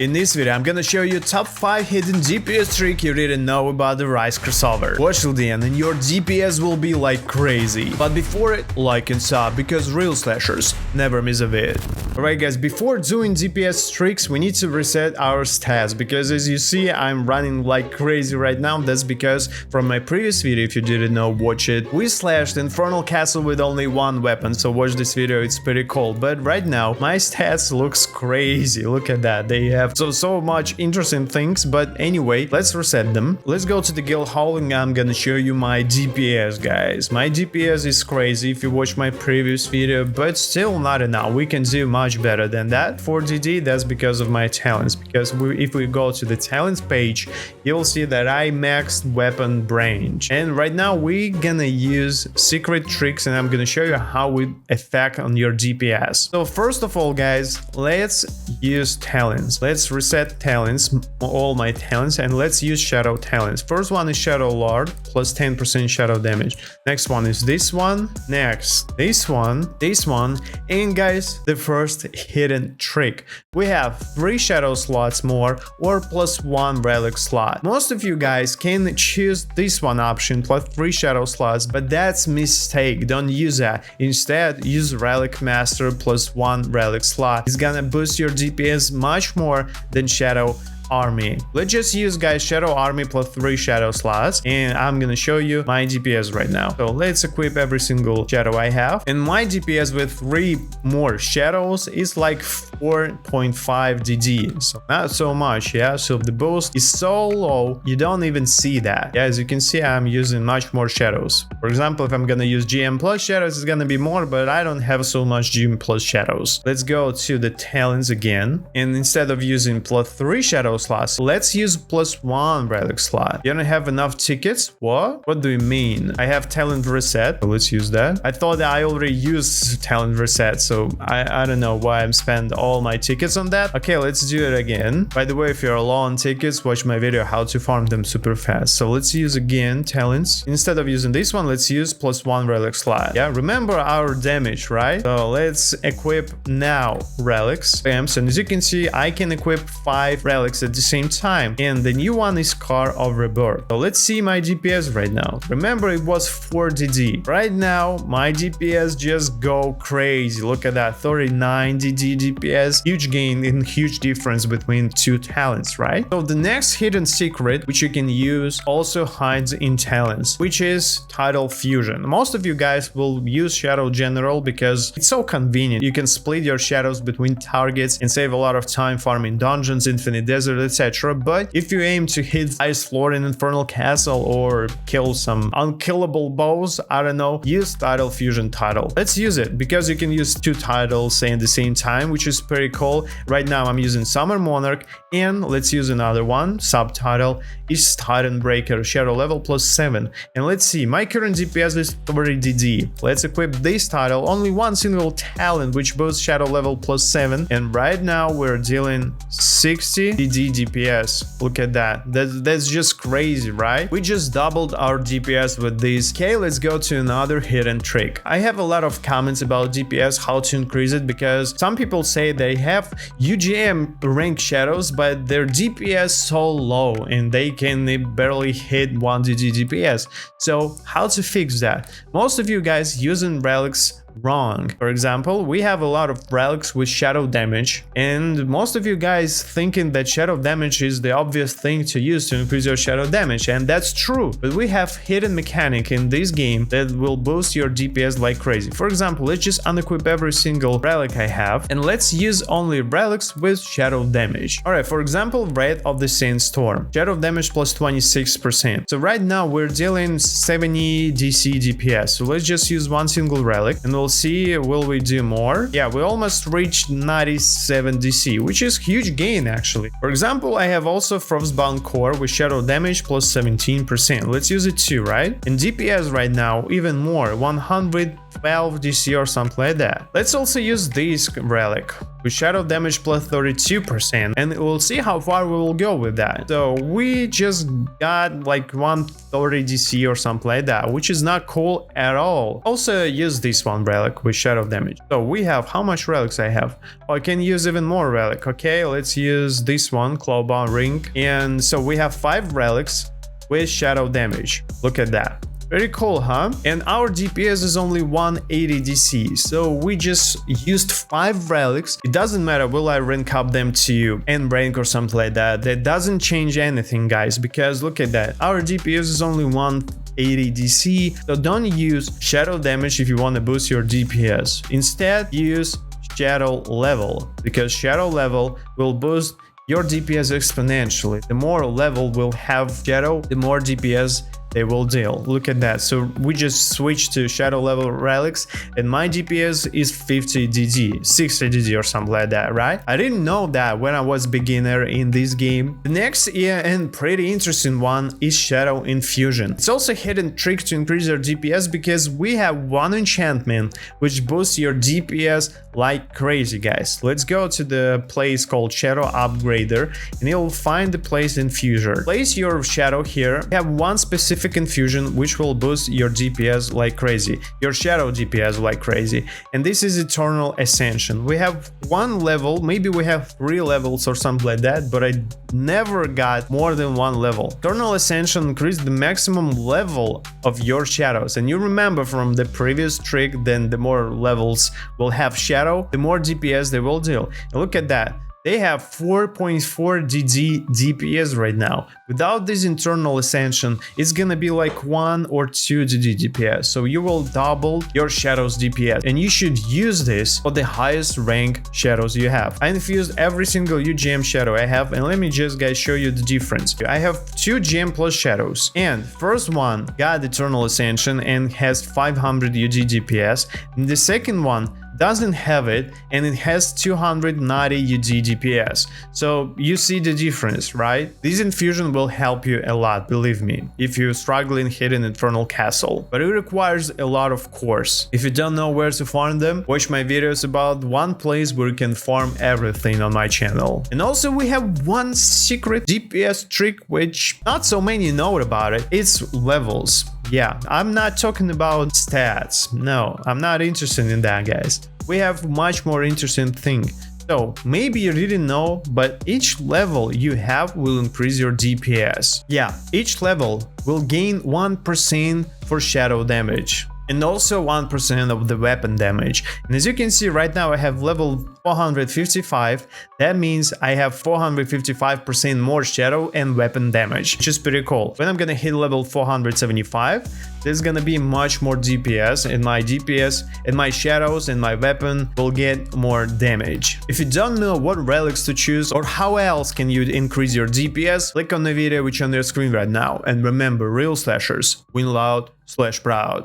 In this video, I'm gonna show you top 5 hidden DPS trick you didn't know about the Arise Crossover. Watch till the end and your DPS will be like crazy. But before it, like and sub, because real Slasherz never miss a vid. Alright guys, before doing DPS tricks, we need to reset our stats, because as you see, I'm running like crazy right now. That's because from my previous video, if you didn't know, watch it. We slashed Infernal Castle with only one weapon, so watch this video, it's pretty cool. But right now, my stats looks crazy. Look at that, they have so much interesting things. But anyway, let's reset them. Let's go to the guild hall and I'm gonna show you my DPS, guys. My DPS is crazy if you watch my previous video, but still not enough. We can do much better than that. For DD, that's because of my talents, because if we go to the talents page, you'll see that I maxed weapon range, and right now we're gonna use secret tricks and I'm gonna show you how it affect on your DPS. So first of all, guys, let's use talents. Let's reset talents, all my talents, and let's use shadow talents. First one is Shadow Lord, plus 10% shadow damage. Next one is this one, next this one, and guys, the first hidden trick. We have 3 shadow slots more, or plus 1 relic slot. Most of you guys can choose this one option, plus 3 shadow slots, but that's mistake. Don't use that. Instead, use relic master plus 1 relic slot. It's gonna boost your DPS much more than Shadow Army. Let's just use, guys, Shadow Army plus 3 shadow slots, and I'm gonna show you my DPS right now. So let's equip every single shadow I have, and my DPS with 3 more shadows is like 4.5 DD, so not so much. Yeah, so the boost is so low you don't even see that. Yeah, as you can see, I'm using much more shadows. For example, if I'm gonna use GM plus shadows, it's gonna be more, but I don't have so much GM plus shadows. Let's go to the talents again, and instead of using plus 3 shadow slots, let's use plus 1 relic slot. You don't have enough tickets? What do you mean? I have talent reset, so let's use that. I thought I already used talent reset, so I don't know why I'm spending all my tickets on that. Okay, let's do it again. By the way, if you're low on tickets, watch my video how to farm them super fast. So let's use again talents. Instead of using this one, let's use plus 1 relic slot. Yeah, remember our damage, right? So let's equip now relics. Bam. So as you can see, I can equip 5 relics at the same time, and the new one is Scar of Rebirth. So let's see my DPS right now. Remember, it was 4 DD. Right now my DPS just go crazy. Look at that, 39 DD DPS. Huge gain and huge difference between 2 talents, right? So the next hidden secret which you can use also hides in talents, which is title fusion. Most of you guys will use Shadow General because it's so convenient. You can split your shadows between targets and save a lot of time farming dungeons, Infinite Desert, etc. But if you aim to hit highest floor in Infernal Castle or kill some unkillable boss, I don't know, use title fusion title. Let's use it because you can use 2 titles at the same time, which is pretty cool. Right now I'm using Summer Monarch, and let's use another one. Subtitle is Titan Breaker, shadow level plus 7. And let's see, my current DPS is 30 DD. Let's equip this title, only one single talent which boosts shadow level plus 7, and right now we're dealing 60 DD DPS. Look at that. That's just crazy, right? We just doubled our DPS with this. Okay, let's go to another hidden trick. I have a lot of comments about DPS, how to increase it, because some people say they have UGM rank shadows, but their DPS so low and they can barely hit 1 DD DPS. So how to fix that? Most of you guys using relics wrong. For example, we have a lot of relics with shadow damage, and most of you guys thinking that shadow damage is the obvious thing to use to increase your shadow damage, and that's true, but we have hidden mechanic in this game that will boost your DPS like crazy. For example, let's just unequip every single relic I have, and let's use only relics with shadow damage. Alright, for example, Wraith of the Saint Storm, shadow damage plus 26%. So right now we're dealing 70 DC DPS, so let's just use one single relic and we'll see, will we do more? Yeah, we almost reached 97 DC, which is huge gain actually. For example, I have also Frostbound Core with shadow damage plus 17%. Let's use it too, right? And DPS right now even more, 112 DC or something like that. Let's also use this relic. with shadow damage plus 32%, and we'll see how far we will go with that. So we just got like 130 DC or something like that, which is not cool at all. Also use this one relic with shadow damage. So we have, how much relics I have? Oh, I can use even more relic. Okay, let's use this one, clawbound ring. And so we have 5 relics with shadow damage. Look at that. Very cool, huh? And our DPS is only 180 DC, so we just used 5 relics. It doesn't matter will I rank up them to end rank or something like that. That doesn't change anything, guys, because look at that. Our DPS is only 180 DC, so don't use shadow damage if you want to boost your DPS. Instead, use shadow level, because shadow level will boost your DPS exponentially. The more level will have shadow, the more DPS they will deal. Look at that. So we just switched to shadow level relics, and my DPS is 50 DD, 60 DD or something like that, right? I didn't know that when I was beginner in this game. The next and pretty interesting one is Shadow Infusion. It's also a hidden trick to increase your DPS because we have one enchantment which boosts your DPS like crazy, guys. Let's go to the place called Shadow Upgrader, and you'll find the place Infuser. Place your shadow here. You have one specific infusion which will boost your DPS like crazy, your shadow DPS like crazy, and this is Eternal Ascension. We have 1 level, maybe we have 3 levels or something like that, but I never got more than 1 level. Eternal Ascension increases the maximum level of your shadows, and you remember from the previous trick, then the more levels will have shadow, the more DPS they will deal. And look at that. They have 4.4 DPS right now. Without this Eternal Ascension, it's gonna be like 1 or 2 DPS. So you will double your shadows DPS, and you should use this for the highest rank shadows you have. I infused every single UGM shadow I have, and let me just guys show you the difference. I have 2 GM plus shadows, and first one got Eternal Ascension and has 500 UD DPS, and the second one doesn't have it, and it has 290 UD DPS. So you see the difference, right? This infusion will help you a lot, believe me, if you're struggling hitting Infernal Castle. But it requires a lot of cores. If you don't know where to farm them, watch my videos about one place where you can farm everything on my channel. And also we have one secret DPS trick which not so many know about it. It's levels. Yeah, I'm not talking about stats. No, I'm not interested in that, guys. We have much more interesting thing. So maybe you didn't know, but each level you have will increase your DPS. Yeah, each level will gain 1% for shadow damage, and also 1% of the weapon damage. And as you can see right now, I have level 455. That means I have 455% more shadow and weapon damage, which is pretty cool. When I'm gonna hit level 475, there's gonna be much more DPS, and my DPS and my shadows and my weapon will get more damage. If you don't know what relics to choose or how else can you increase your DPS, click on the video which is on your screen right now. And remember, real slashers win loud, slash proud.